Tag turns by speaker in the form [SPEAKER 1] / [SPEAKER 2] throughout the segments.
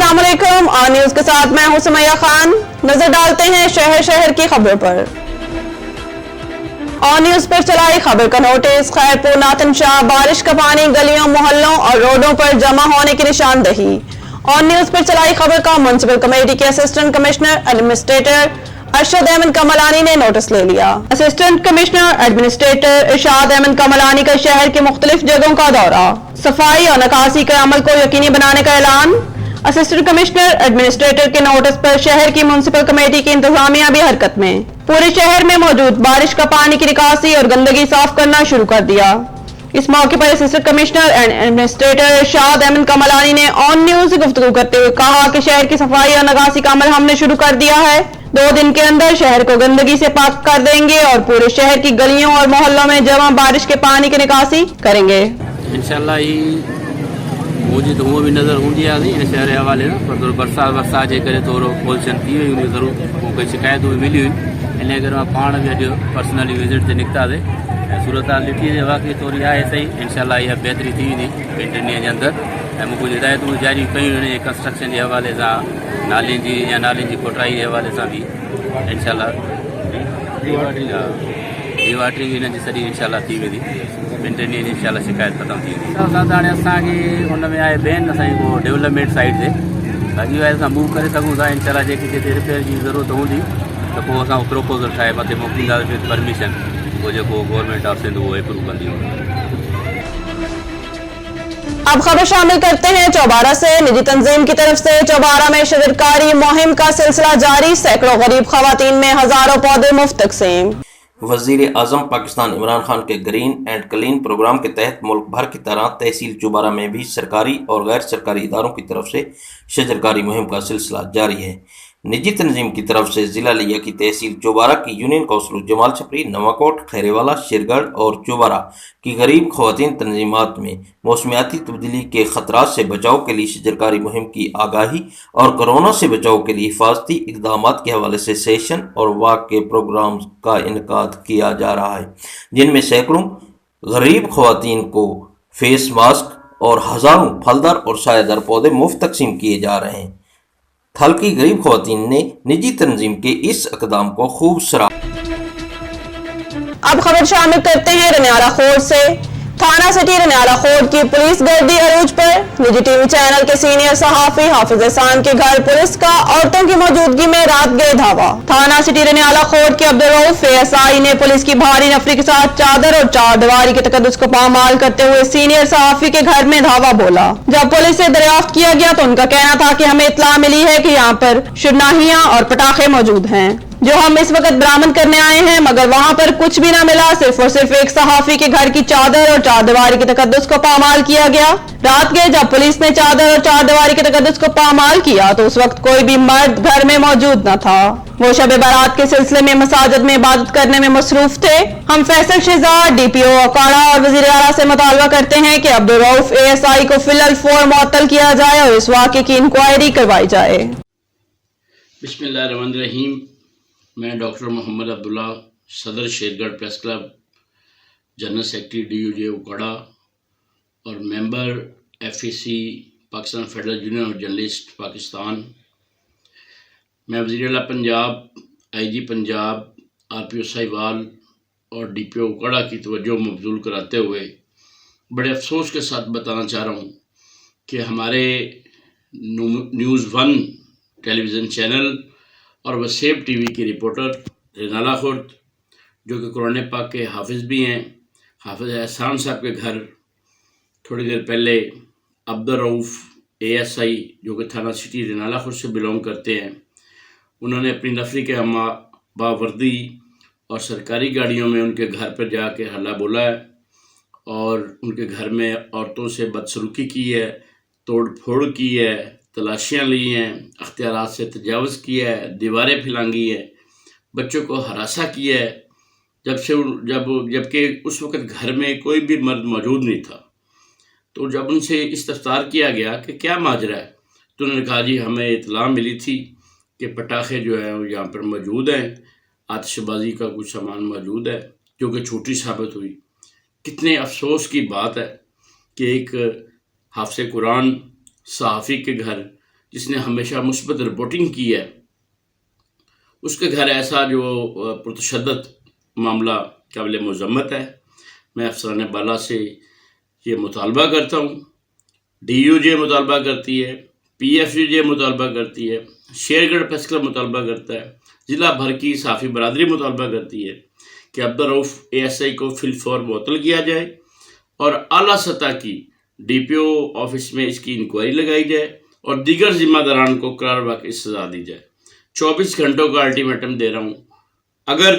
[SPEAKER 1] अस्सलाम वालेकुम। और न्यूज के साथ मैं हूं सुमैया खान। नजर डालते हैं शहर शहर की खबरों पर। और न्यूज पर चलाई खबर का नोटिस। खैरपुर नाथन शाह बारिश का पानी गलियों मोहल्लों और रोडों पर जमा होने की निशानदही। और न्यूज पर चलाई खबर का म्युनिसिपल कमेटी के assistant commissioner administrator Arshad Ahmed Kamlani ने नोटिस ले लिया। Assistant commissioner administrator Irshad Ahmed Kamlani का शहर की मुख्तलिफ जगहों का दौरा। सफाई और निकासी के अमल को यकीनी बनाने का ऐलान। असिस्टेंट कमिश्नर एडमिनिस्ट्रेटर के नोटिस पर शहर की म्युनिसिपल कमेटी की इंतजामिया भी हरकत में। पूरे शहर में मौजूद बारिश का पानी की निकासी और गंदगी साफ करना शुरू कर दिया। इस मौके पर assistant commissioner and administrator Irshad Ahmed Kamlani ने ऑन न्यूज से गुफ्तगू करते हुए कहा कि शहर की सफाई और निकासी का अमल हमने शुरू कर दिया है। 2 दिन के अंदर शहर को गंदगी से पाक कर देंगे और पूरे शहर की गलियों और मोहल्लों में जमा बारिश के पानी की निकासी करेंगे।
[SPEAKER 2] इंशाल्लाह मुझे तो वो भी नज़र हूंदी आहे इन शहर जे हवाले सां, पर थोरो बरसाति जे करे थोरो पोल्यूशन थी वई हुई। ज़रूरु मूंखे शिकायत बि मिली हुई, इन करे मां पाण बि अॼु पर्सनली विज़िट ते निकितासीं ऐं सूरत हाल ॾिठी जे वाक़ई थोरी आहे सही। इंशाल्लाह इहा बहितरी थी वेंदी 2 ॾींहंनि जे अंदरि। ऐं मूंखे हिदायतूं जारी कयूं आहिनि कंस्ट्रक्शन जे हवाले सां, नालियुनि जी या नालियुनि जी कोटाई जे हवाले सां बि इंशाल्लाह रीवाटरिंग हिन जी सॼी इंशाल्लाह थी वेंदी। 2-3 ॾींहंनि जी इंशाल्लाह शिकायत ख़तमु थी वेंदी। असां हाणे असांखे हुन में आहे बेन असांजी को डेवलपमेंट साइड ते बाक़ी आहे असां मूव करे सघूं था। इंशाल्लाह जेकी जिते रिपेयर जी ज़रूरत हूंदी त पोइ असां प्रपोज़ल ठाहे मथे मोकिलींदासीं विद परमिशन। वो जो गवर्नमेंट ऑफ सिंध वो अप्रूव कंदी होगी।
[SPEAKER 1] अब खबर शामिल करते हैं चौबारा से। निजी तंजीम की तरफ से चौबारा में शजरकारी मुहिम का सिलसिला जारी। सैकड़ों गरीब खवातीन में हजारों पौधे मुफ्त तकसीम।
[SPEAKER 3] वज़ीर आज़म पाकिस्तान इमरान खान के ग्रीन एंड क्लीन प्रोग्राम के तहत मुल्क भर की तरह तहसील चौबारा में भी सरकारी और गैर सरकारी इदारों की तरफ से शजरकारी मुहिम का सिलसिला जारी है। निजी तंजीम की तरफ से ज़िला लिया की तहसील चौबारा की यूनियन काउंसिल जमाल छपरी, नवाकोट, खैरेवाला, शेरगढ़ और चौबारा की गरीब खवातीन तंजीमात में मौसमियाती तब्दीली के ख़तरात से बचाव के लिए शजरकारी मुहिम की आगाही और कोरोना से बचाव के लिए हिफाजती इक़दाम के हवाले से सेशन और वाक के प्रोग्राम का इनकाद किया जा रहा है, जिनमें सैकड़ों गरीब खवातीन को फेस मास्क और हज़ारों फलदार और सायादार पौधे मुफ्त तकसीम किए जा रहे हैं। थल की गरीब खवातीन ने निजी तंजीम के इस इक़दाम को खूब सराहा।
[SPEAKER 1] अब खबर शामिल करते हैं रनियाला खोड़ से। थाना सिटी रनियाला खोड़ की पुलिस गर्दी अरूज पर। निजी टीवी चैनल के सीनियर सहाफी हाफिज एहसान के घर पुलिस का औरतों की मौजूदगी में रात गए धावा। थाना सिटी रनियाला खोड़ के अब्दुल रऊफ एएसआई ने पुलिस की भारी नफरी के साथ चादर और 4 दीवारी के तकद्दुस को पामाल करते हुए सीनियर सहाफी के घर में धावा बोला। जब पुलिस से दरियाफ्त किया गया तो उनका कहना था कि हमें इत्तला मिली है कि यहाँ पर शुरनाहियां और पटाखे मौजूद हैं जो हम इस वक्त बरामद करने आए हैं, मगर वहां पर कुछ भी ना मिला। सिर्फ और सिर्फ एक सहाफी के घर की चादर और 4 दीवारी के तकद्दुस को पामाल किया गया। रात के जब पुलिस ने चादर और 4 दीवारी के तकद्दुस को पामाल किया तो उस वक्त कोई भी मर्द घर में मौजूद न था। वो शब बारात के सिलसिले में मसाजिद में इबादत करने में मसरूफ थे। हम फैसल शहजाद डीपीओ अखाड़ा और वजीर आला से मुतालबा करते हैं कि अब्दुल रऊफ एएसआई को फिलहाल फौर मुअत्तल किया जाए और इस वाक़े की इंक्वायरी करवाई जाए।
[SPEAKER 4] बिस्मिल्लाहिर्रहमानिर्रहीम। मैं डॉक्टर मोहम्मद अब्दुल्ला, सदर Shergarh press club, general secretary DUJ Okara और member FEC Pakistan federal union of journalist Pakistan. मैं वज़ीर आला पंजाब, IG पंजाब, RPO साहिवाल और DPO उकाड़ा की तवज्जो मबजूल कराते हुए बड़े अफसोस के साथ बताना चाह रहा हूँ कि हमारे न्यूज़ 1 टेलीविज़न चैनल और वसेब TV की रिपोर्टर रनियाला खुर्द, जो कि कुरान पाक के हाफिज़ भी हैं, हाफिज़ एहसान साहब के घर थोड़ी देर पहले अब्दुल रऊफ ASI, जो कि थाना सिटी रनियाला खुर्द से बिलोंग करते हैं, उन्होंने अपनी नफरी के हम बावर्दी और सरकारी गाड़ियों में उनके घर पर जाके हल्ला बोला है और उनके घर में औरतों से बदसलूकी की है, तोड़ फोड़ की है, तलाशियाँ ली हैं, अख्तियारात से तजावज़ किया है, दीवारें फैलांगी हैं, बच्चों को हरासा किया है, जबकि उस वक़्त घर में कोई भी मर्द मौजूद नहीं था। तो जब उनसे इस्तफ्सार किया गया कि क्या माजरा है, तो उन्होंने कहा जी हमें इत्तला मिली थी कि पटाखे जो हैं वो यहाँ पर मौजूद हैं, आतिशबाजी का कुछ सामान मौजूद है, जो कि छोटी साबित हुई। कितने अफसोस की बात है कि एक हाफ़िज़ कुरान सहाफ़ी के घर جس نے ہمیشہ مثبت رپورٹنگ کی ہے، اس کے گھر ایسا جو پرتشدد معاملہ قابل مذمت ہے. میں افسران بالا سے یہ مطالبہ کرتا ہوں، DUJ مطالبہ کرتی ہے، PFUJ مطالبہ کرتی ہے، شیر گڑھ پریس کلب مطالبہ کرتا ہے، ضلع بھر کی صحافی برادری مطالبہ کرتی ہے کہ عبدالرؤف ASI کو فی الفور معطل کیا جائے اور اعلیٰ سطح کی DPO آفس میں اس کی انکوائری لگائی جائے اور دیگر ذمہ داران کو قرار واقعی سزا دی جائے. 24 گھنٹوں کا الٹیمیٹم دے رہا ہوں. اگر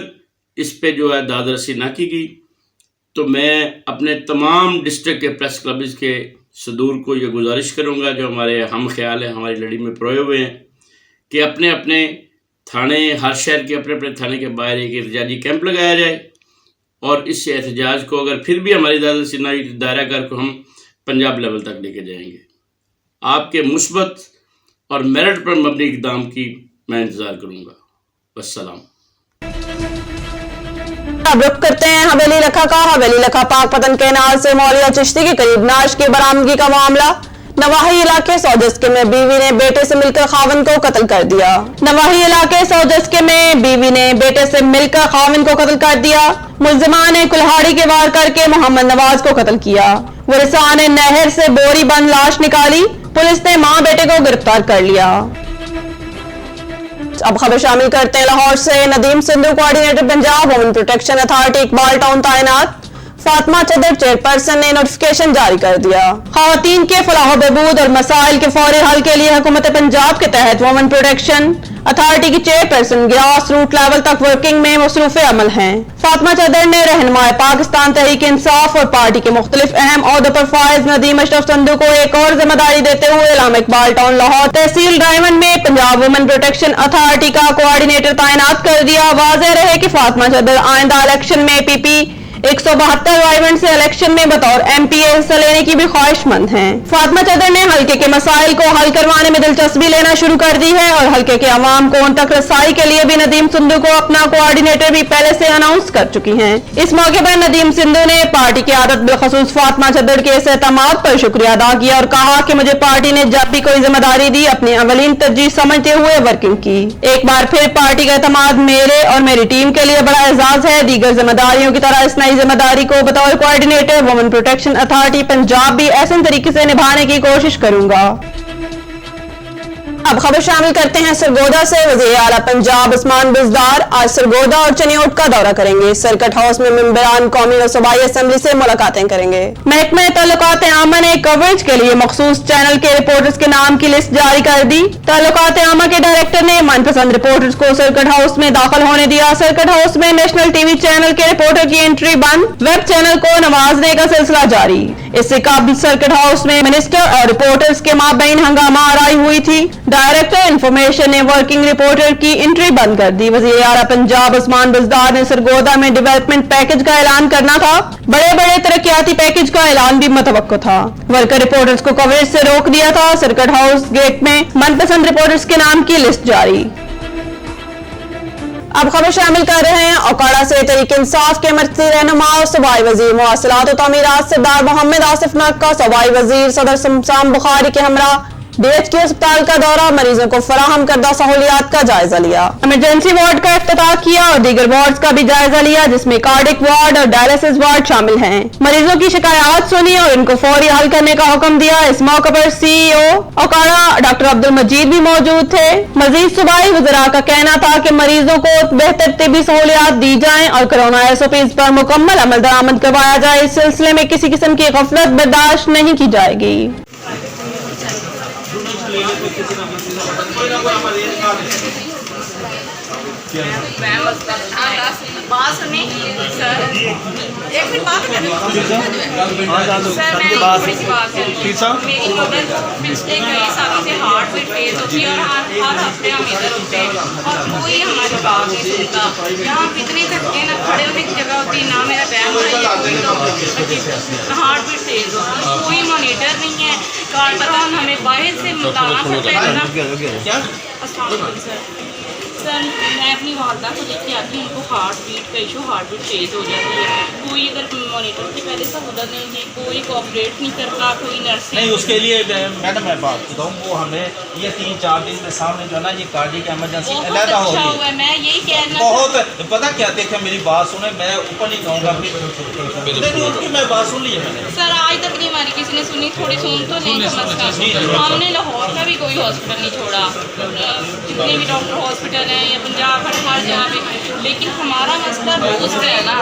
[SPEAKER 4] اس پہ جو ہے داد رسی نہ کی گئی تو میں اپنے تمام ڈسٹرکٹ کے پریس کلبز کے صدور کو یہ گزارش کروں گا جو ہمارے ہم خیال ہیں، ہماری لڑی میں پروئے ہوئے ہیں، کہ اپنے اپنے تھانے، ہر شہر کے اپنے اپنے تھانے کے باہر ایک احتجاجی کیمپ لگایا جائے اور اس احتجاج کو اگر پھر بھی ہماری داد رسی نہ ہوئی، دائرہ کار کو ہم پنجاب لیول تک لے کے جائیں گے. آپ کے مثبت اور میرٹ پر مبنی اقدام کی میں انتظار کروں گا. والسلام.
[SPEAKER 1] اب رخ کرتے ہیں حویلی لکھا کا. حویلی لکھا پاک پتن کینال سے مولیا چشتی کے قریب نعش کی برآمدگی کا معاملہ. نواحی علاقے سوجسکے میں بیوی نے بیٹے سے مل کر خاوند کو قتل کر دیا. نواحی علاقے سوجسکے میں بیوی نے بیٹے سے مل کر خاوند کو قتل کر دیا. ملزمان نے کلہاڑی کے وار کر کے محمد نواز کو قتل کیا. ورثاء نے نہر سے بوری بند لاش نکالی. پولیس نے ماں بیٹے کو گرفتار کر لیا. اب خبر شامل کرتے ہیں لاہور سے. Nadeem Sindhu coordinator Punjab women protection authority Iqbal town تعینات. فاطمہ چدر چیئرپرسن نے نوٹیفکیشن جاری کر دیا. خواتین کے فلاح و بہبود اور مسائل کے فوری حل کے لیے حکومت پنجاب کے تحت وومن پروٹیکشن اتھارٹی کی چیئرپرسن گراس روٹ لیول تک ورکنگ میں مصروف عمل ہیں. فاطمہ چدر نے رہنمائے پاکستان تحریک انصاف اور پارٹی کے مختلف اہم عہدوں پر فائز ندیم اشرف سندھو کو ایک اور ذمہ داری دیتے ہوئے علامہ اقبال ٹاؤن لاہور تحصیل ڈائمنڈ میں پنجاب وومن پروٹیکشن اتھارٹی کا کوآرڈینیٹر تعینات کر دیا. واضح رہے کہ فاطمہ چدر آئندہ الیکشن میں PP 172 ڈائمنڈ سے الیکشن میں بطور MPA حصہ لینے کی بھی خواہش مند ہیں. فاطمہ چدر نے حلقے کے مسائل کو حل کروانے میں دلچسپی لینا شروع کر دی ہے اور حلقے کے عوام کو ان تک رسائی کے لیے بھی ندیم سندھو کو اپنا کوآرڈینیٹر بھی پہلے سے اناؤنس کر چکی ہیں. اس موقع پر ندیم سندھو نے پارٹی کی عادت بالخصوص فاطمہ چدر کے اس اعتماد پر شکریہ ادا کیا اور کہا کہ مجھے پارٹی نے جب بھی کوئی ذمہ داری دی اپنی اولین ترجیح سمجھتے ہوئے ورکنگ کی. ایک بار پھر پارٹی کا اعتماد میرے اور میری ٹیم کے لیے بڑا اعزاز ہے. دیگر ذمہ داریوں کی طرح اس نئی ذمہ داری کو بطور coordinator women protection authority Punjab بھی ایسے طریقے سے نبھانے کی کوشش کروں گا. اب خبر شامل کرتے ہیں سرگودا سے. وزیر اعلیٰ پنجاب عثمان بزدار آج سرگودا اور چنیوٹ کا دورہ کریں گے. سرکٹ ہاؤس میں ممبران قومی و صوبائی اسمبلی سے ملاقاتیں کریں گے. محکمہ تعلقات عامہ نے کوریج کے لیے مخصوص چینل کے رپورٹرز کے نام کی لسٹ جاری کر دی. تعلقات عامہ کے ڈائریکٹر نے من پسند رپورٹرز کو سرکٹ ہاؤس میں داخل ہونے دیا. سرکٹ ہاؤس میں نیشنل TV چینل کے رپورٹر کی انٹری بند. ویب چینل کو نوازنے کا سلسلہ جاری. اس سے قبل سرکٹ ہاؤس میں منسٹر اور رپورٹرز کے مابین ہنگامہ آرائی ہوئی تھی. ڈائریکٹر انفارمیشن نے ورکنگ رپورٹر کی انٹری بند کر دی. وزیر اعلیٰ پنجاب عثمان بزدار نے سرگودا میں ڈیولپمنٹ پیکج کا اعلان کرنا تھا. بڑے بڑے ترقیاتی پیکج کا اعلان بھی متوقع تھا. ورکر رپورٹرز کو کوریج سے روک دیا تھا. سرکٹ ہاؤس گیٹ میں من پسند رپورٹرز کے نام کی لسٹ جاری. اب خبر شامل کر رہے ہیں اوکاڑا سے. تحریک انصاف کے مرکزی رہنما اور صوبائی وزیر مواصلات و تعمیرات سردار محمد آصف نق کا صوبائی وزیر صدر سمسام بخاری کے ہمراہ DHQ اسپتال کا دورہ. مریضوں کو فراہم کردہ سہولیات کا جائزہ لیا. ایمرجنسی وارڈ کا افتتاح کیا اور دیگر وارڈز کا بھی جائزہ لیا جس میں کارڈک وارڈ اور ڈائلسس وارڈ شامل ہیں. مریضوں کی شکایات سنی اور ان کو فوری حل کرنے کا حکم دیا. اس موقع پر CEO اوکاڑا ڈاکٹر عبد المجید بھی موجود تھے. مزید صوبائی وزراء کا کہنا تھا کہ مریضوں کو بہتر طبی سہولیات دی جائیں اور کورونا SOPs پر مکمل عمل درآمد کروایا جائے. اس سلسلے میں کسی قسم کی غفلت برداشت نہیں کی جائے گی.
[SPEAKER 5] بات سنیں سر، ایک منٹ بات کریں سر. میں تھوڑی سی بات ہے. میری مدر پچھلے کئی سالوں سے ہارٹ میں فیل ہوتی ہے اور ہر ہفتے ہم ادھر ہوتے ہیں اور کوئی ہماری بات نہیں سنتا. یہاں اتنے دھکے نہ کھڑے ہونے کی جگہ ہوتی ہے، نہ میرا بہن ہارٹ میں فیل ہوتی ہے. کوئی مانیٹر نہیں ہے. کارڈ پتا ہمیں باہر سے مطالعہ کرتا ہے نا. السلام علیکم سر. सर मैं अपनी वालदा को लेके आती हूँ, उनको हार्ट बीट का इशू, हार्ट बीट तेज़ हो जाती है, कोई अगर मॉनिटर से पहले सहूलत नहीं दी, कोई कोऑपरेट नहीं करता, कोई नर्स
[SPEAKER 6] नहीं। उसके लिए मैडम मैं बात बताऊँ, वो हमें ये 3-4 दिन में सामने जो है ना ये कार्डियक एमरजेंसी अलहदा हो
[SPEAKER 5] अच्छा
[SPEAKER 6] रही
[SPEAKER 5] हुआ है। मैं यही कहना
[SPEAKER 6] बहुत पता क्या, देखें मेरी बात सुने, मैं ऊपर नहीं कहूँगा नहीं उनकी मैं बात सुन ली है मैंने
[SPEAKER 5] सर, आज तक नहीं हमारी किसी ने सुनी, थोड़ी सुन तो नहीं कम से कम। हमने लाहौर का भी कोई हॉस्पिटल नहीं छोड़ा, जितने भी डॉक्टर हॉस्पिटल हैं या पंजाब हर जगह पे, लेकिन हमारा मसला रोज़ है ना,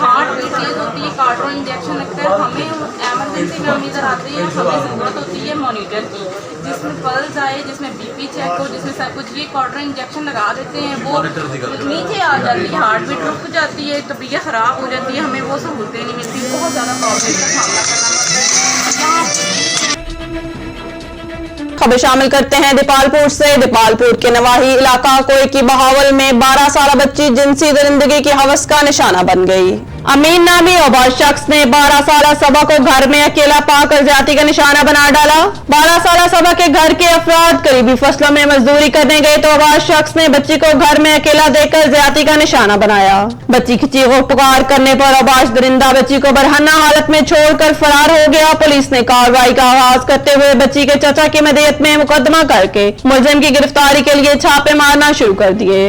[SPEAKER 5] हार्ट बीट तेज होती है, कार्डियो इंजेक्शन लगता है, हमें एमरजेंसी में हम इधर आते हैं, हमें ज़रूरत होती है मॉनिटर की, जिसमें पल्स आए, जिसमें बीपी चेक हो, जिसमें सब कुछ। ये कार्डियो इंजेक्शन लगा देते हैं, वो नीचे आ जाती है, हार्ट बीट रुक जाती है, तबीयत ख़राब हो जाती है, हमें वो सहूलतें नहीं मिलती, बहुत ज़्यादा प्रॉब्लम का सामना करना पड़ता है यहाँ।
[SPEAKER 1] खबर शामिल करते हैं दीपालपुर से। दीपालपुर के नवाही इलाका कोई की बहावल में 12 साल बच्ची जिनसी दरिंदगी की हवस का निशाना बन गई। अमीन नामी और शख्स ने 12 साल सबा को घर में अकेला पाकर ज्यादती का निशाना बना डाला। 12 साल सबा के घर के अफराद करीबी फसलों में मजदूरी करने गए तो अबाज शख्स ने बच्ची को घर में अकेला देकर ज्यादती का निशाना बनाया। बच्ची की चीखों पुकार करने पर अबाज दरिंदा बच्ची को बरहन्ना हालत में छोड़कर फरार हो गया। पुलिस ने कार्रवाई का आगाज करते हुए बच्ची के चाचा की मदद में मुकदमा करके मुलजिम की गिरफ्तारी के लिए छापे मारना शुरू कर दिए।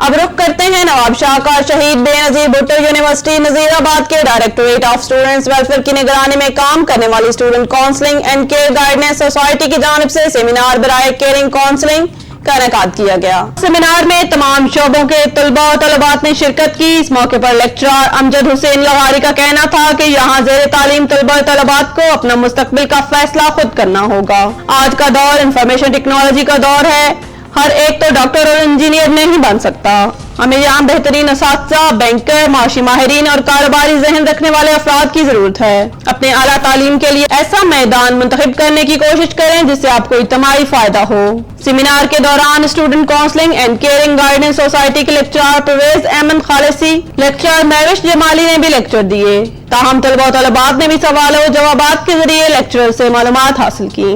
[SPEAKER 1] अब रुख करते हैं नवाब शाह का शहीद बेनजीर भुट्टो यूनिवर्सिटी नजीराबाद के डायरेक्टोरेट ऑफ स्टूडेंट्स वेलफेयर की निगरानी में काम करने वाली student counselling and care guidance society की जानिब से सेमिनार बराए केयरिंग काउंसलिंग का इनेकाद किया गया। सेमिनार में तमाम शोबों के तलबा और तलबात ने शिरकत की। इस मौके पर लेक्चरर अमजद हुसैन लगारी का कहना था कि यहाँ ज़ेर तालीम तलबा और तलबात को अपना मुस्तकबिल का फैसला खुद करना होगा। आज का दौर इंफॉर्मेशन टेक्नोलॉजी का दौर है, हर एक तो डॉक्टर और इंजीनियर नहीं बन सकता। हमें यहाँ बेहतरीन असातिज़ा, बैंकर, माशी माहिरीन और कारोबारी जहन रखने वाले अफराद की जरूरत है। अपने आला तालीम के लिए ऐसा मैदान मुंतखब करने की कोशिश करें जिससे आपको इज्तिमाई फायदा हो। सेमिनार के दौरान student counselling and caring guidance society के लेक्चरर परवेज अहमद खालिसी, लेक्चरर महविश जमाली ने भी लेक्चर दिए। ताहम तलबा और तलबात ने भी सवालों और जवाबात के जरिए लेक्चरर से मालूमात हासिल की।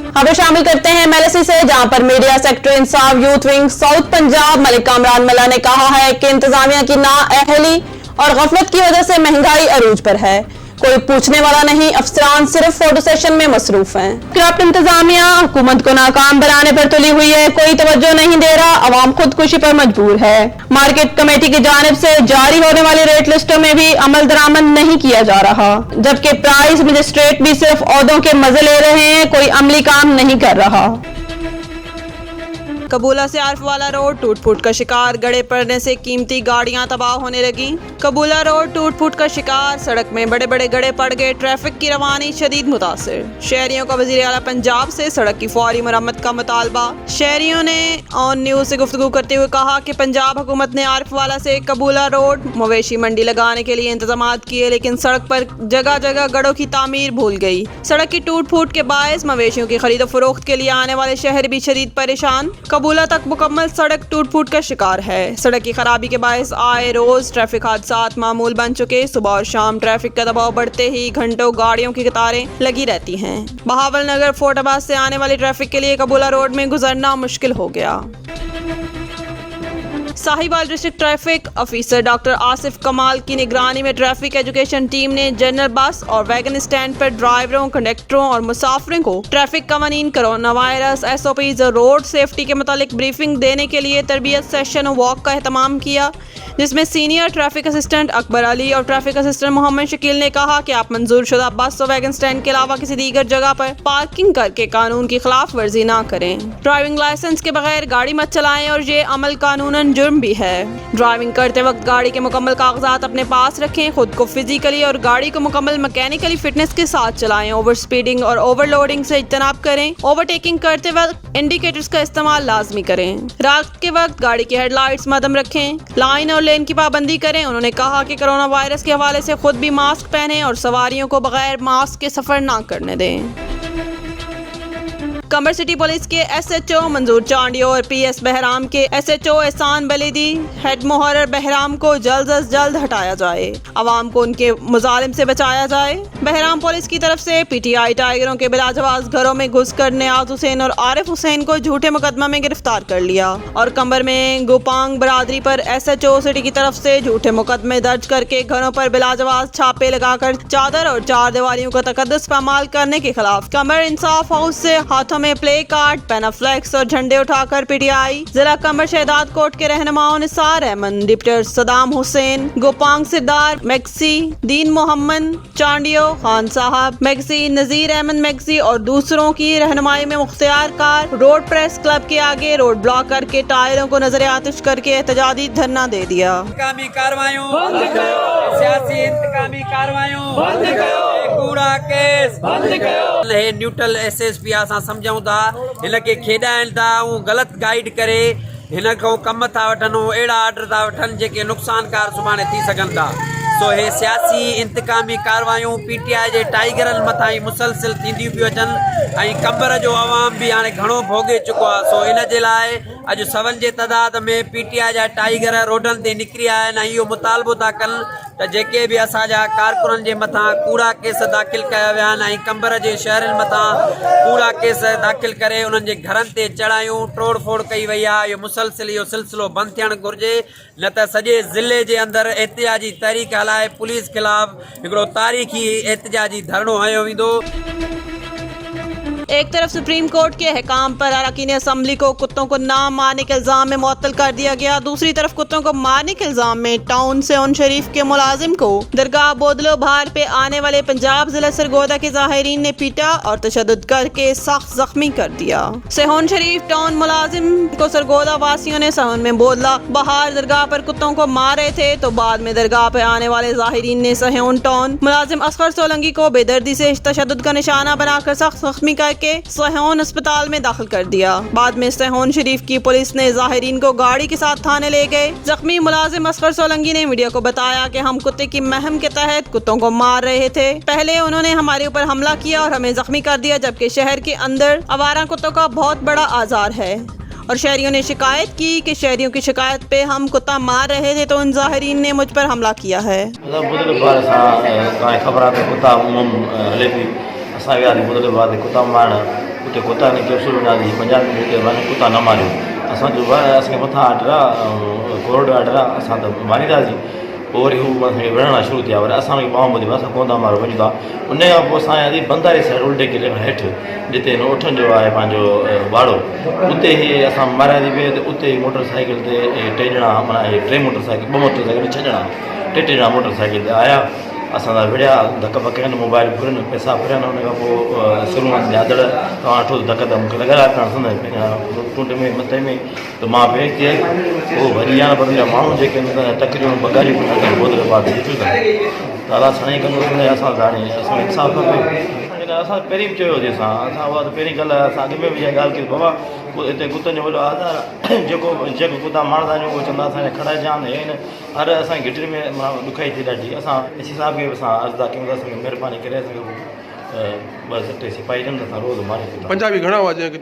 [SPEAKER 1] खबर शामिल करते हैं मेलसी से, जहां पर media secretary Insaf youth wing south Punjab Malik Kamran Malla ने कहा है कि इंतजामिया की नाअहली और गफलत की वजह से महंगाई अरूज पर है। कोई पूछने वाला नहीं, अफसरान सिर्फ फोटो सेशन में मसरूफ हैं। करप्ट इंतजामिया हुकूमत को नाकाम बनाने पर तुली हुई है, कोई तवज्जो नहीं दे रहा, अवाम खुदकुशी पर मजबूर है। मार्केट कमेटी की जानिब से जारी होने वाली रेट लिस्टों में भी अमल दरामद नहीं किया जा रहा, जबकि प्राइस मजिस्ट्रेट भी सिर्फ ओहदों के मजे ले रहे हैं, कोई अमली काम नहीं कर रहा। कबूला से आरफ वाला रोड टूट फूट का शिकार, गड़े पड़ने से कीमती गाड़ियां तबाह होने लगी। कबूला रोड टूट फूट का शिकार, सड़क में बड़े बड़े गड़े पड़ गए, ट्रैफिक की रवानी शदीद मुतासिर। शहरियों का वज़ीर आला पंजाब से सड़क की फौरी मरम्मत का मुतालबा। शहरियों ने ऑन न्यूज़ से गुफ्तगू करते हुए कहा कि पंजाब हुकूमत ने आरफ वाला से कबूला रोड मवेशी मंडी लगाने के लिए इंतजामात किए, लेकिन सड़क पर जगह जगह गड़ों की तामीर भूल गई। सड़क की टूट फूट के बायस मवेशियों की खरीदो फरोख्त के लिए आने वाले शहर भी शदीद परेशान। कबूला तक मुकम्मल सड़क टूट फूट का शिकार है। सड़क की खराबी के बायस आए रोज ट्रैफिक हादसात मामूल बन चुके। सुबह और शाम ट्रैफिक का दबाव बढ़ते ही घंटों गाड़ियों की कतारें लगी रहती हैं। बहावल नगर फोर्टाबाद से आने वाली ट्रैफिक के लिए कबूला रोड में गुजरना मुश्किल हो गया। Sahiwal district traffic officer doctor Asif कमाल की निगरानी में ट्रैफिक एजुकेशन टीम ने जनरल बस और वैगन स्टैंड पर ड्राइवरों, कंडक्टरों और मुसाफिरों को ट्रैफिक कवानीन, कोरोना वायरस, SOPs और रोड सेफ्टी के मुतालिक ब्रीफिंग देने के लिए तरबियत सेशन और वॉक का एहतमाम किया, जिसमें senior traffic assistant Akbar Ali और ट्रैफिक असिस्टेंट मोहम्मद शकील ने कहा कि आप मंजूर शुदा बस और वैगन स्टैंड के अलावा किसी दीगर जगह पर पार्किंग करके कानून की खिलाफ वर्जी ना करें। ड्राइविंग लाइसेंस के बगैर गाड़ी मत चलाएं और ये अमल कानूनन जुर्म भी है। ड्राइविंग करते वक्त गाड़ी के मुकम्मल कागजात अपने पास रखें, खुद को फिजिकली और गाड़ी को मुकम्मल मैकेनिकली फिटनेस के साथ चलाएं। ओवर स्पीडिंग और ओवरलोडिंग से इज्तनाब करें। ओवरटेकिंग करते वक्त इंडिकेटर्स का इस्तेमाल लाजमी करें। रात के वक्त गाड़ी की हेडलाइट्स मदम रखें। लाइन और लेन की पाबंदी करें। उन्होंने कहा कि कोरोना वायरस के हवाले से खुद भी मास्क पहनें और सवारियों को बगैर मास्क के सफर ना करने दें। कमर सिटी पुलिस के SHO मंजूर चांडियो और PS बहराम के SHO एहसान बलीदी हेड मुहर्रर बहराम को जल्द अज जल्द हटाया जाए, अवाम को उनके मुजालिम से बचाया जाए। बहराम पुलिस की तरफ से पीटीआई टाइगरों के बिलाजवाज घरों में घुसकर नियाज हुसैन और आरिफ हुसैन को झूठे मुकदमा में गिरफ्तार कर लिया और कंबर में गोपांग बरादरी पर SHO सिटी की तरफ से झूठे मुकदमे दर्ज करके घरों पर बिलाजवाज छापे लगाकर चादर और चार दीवारियों का तकद्दुस पामाल करने के खिलाफ कंबर इंसाफ हाउस से हाथों में प्ले कार्ड, पेनाफ्लेक्स और झंडे उठाकर पीटीआई जिला कंबर शहदाद कोट के रहनुमाओं निसार अहमद, डिप्टी सदाम हुसैन, गोपांग सिरदार मैक्सी, दीन मोहम्मद चांडियो खान साहब मैक्सी, नजीर अहमद मैक्सी और दूसरों की रहनुमाई में Mukhtiar car road press club के आगे रोड ब्लॉक करके टायरों को नजर आतिश करके एहतजाजी धरना दे दिया।
[SPEAKER 7] इंतकामी कार्रवाइयों बंद करो, सियासी इंतकामी कार्रवाइयों बंद करो, कूड़ा केस बंद करो। हे न्यूट्रल SSP असां समझूं था हिन खे खेॾाइनि था ऐं ग़लति गाइड करे हिन खां कम था वठनि, अहिड़ा ऑर्डर था वठनि जेके नुक़सानकार सुभाणे थी सघनि था। सो हे सियासी इंतकामी कार्रवाइयूं PTI जे टाइगरनि मथां ई मुसलसिल थींदियूं पियूं अचनि ऐं कंबर जो आवाम बि हाणे घणो भोगे चुको आहे। सो इन जे लाइ अॼु सवनि जे तइदाद में PTI जा टाइगर रोडनि ते निकिरी आया आहिनि ऐं इहो मुतालबो था कनि त जेके बि असांजा कारकुननि जे मथां कूड़ा केस दाख़िल कया विया आहिनि ऐं कंबर जे शहरनि मथां कूड़ा केस दाख़िल करे उन्हनि जे घरनि ते चढ़ायूं तोड़ फोड़ कई वई आहे। इहो मुसलसिल इहो सिलसिलो बंदि थियणु घुरिजे, न त सॼे ज़िले जे अंदरि एहतिजाजी तहरीक हलाए पुलिस खिलाफ हिकिड़ो तारीख़ी एहतिजाजी धरणो हयो वेंदो।
[SPEAKER 1] एक तरफ सुप्रीम कोर्ट के अहकाम पर अरकान असम्बली को कुत्तों को ना मारने के इल्जाम में मुअत्तल कर दिया गया, दूसरी तरफ कुत्तों को मारने के इल्जाम में टाउन सेहून शरीफ के मुलाजिम को दरगाह बोदलो बहार पे आने वाले पंजाब जिला सरगोदा के ज़ाहिरीन ने पीटा और तशद्दुद करके सख्त जख्मी कर दिया। सेहून शरीफ टाउन मुलाजिम को सरगोदा वासियों ने सेहून में बोदला बहार दरगाह पर कुत्तों को मार रहे थे तो बाद में दरगाह पे आने वाले ज़ाहिरीन ने सेहून टाउन मुलाजिम असगर सोलंकी को बेदर्दी से तशद्दुद का निशाना बनाकर सख्त जख्मी कर के सेहून अस्पताल में दाखिल कर दिया। बाद में सेहून शरीफ की पुलिस ने ज़ाहिरीन को गाड़ी के साथ थाने ले गए। जख्मी मुलाजिम असगर सोलंकी ने मीडिया को बताया कि हम कुत्ते की महम के तहत कुत्तों को मार रहे थे, पहले उन्होंने हमारे ऊपर हमला किया और हमें जख्मी कर दिया, जबकि शहर के अंदर आवारा कुत्तों का बहुत बड़ा आजार है और शहरियों ने शिकायत की कि शहरियों की शिकायत पे हम कुत्ता मार रहे थे तो उन ज़ाहिरीन ने मुझ पर हमला किया है।
[SPEAKER 8] कुत्ता मारण उते कुत्ता ने कैप्सूल विझासीं 50 मिनट के कुत्ता न मारियो असांजो असांखे मथां ऑर्डर आहे कोर्ट ऑर्डर आहे असां त मारींदासीं। पोइ वरी हू विढ़णा शुरू थिया, वरी असांखे पाऊं ॿुधी असां कोन था मारो वञूं था। उन खां पोइ असां बंदारे साइड उल्टे किले खां हेठि जिते ओठनि जो आहे पंहिंजो वाड़ो उते ई असां मारिया थी पए त उते ई मोटरसाइकिल ते टे ॼणा माना 2 मोटरसाइकिल 6 ॼणा 2 ॼणा मोटरसाइकिल ते आया, असां विढ़िया धक पक कनि, मोबाइल घुरनि, पैसा फिरनि। उन खां पोइ शुरू यादड़ तव्हां अठो धक त मूंखे लॻाया करणु टुंड में मथे में त मां बेग थी आई। पोइ भॼी या न माण्हू जेके तकरियूं बगारियूं बोतल बाद त अला साईं कंदो असां हाणे असां इंसाफ़ खपे। असां पहिरीं बि चयो हुजे असां उहा त पहिरीं ॻाल्हि आहे, असां अॻु में बि इहा ॻाल्हि कई बाबा हिते कुतनि जो वॾो आधार जेको कुता मारंदा आहियूं उहो चवंदा असांखे खड़ाए जान हे न हर असांजी घिटरी में ॾुखाई थी ॾाढी। असां एसी साहिब खे बि असां अर्ज़ु था कयूं, असांखे महिरबानी करे असांखे 2 सिपाही ॾियनि त असां रोज़ मारे। पंजाबी घणा हुआ जेके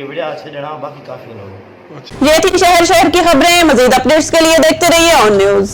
[SPEAKER 8] विढ़िया 6 ॼणा, बाक़ी काफ़ी न हुओ।
[SPEAKER 1] ये थी शहर की खबरें। मजीद अपडेट्स के लिए देखते रहिए ऑन न्यूज़।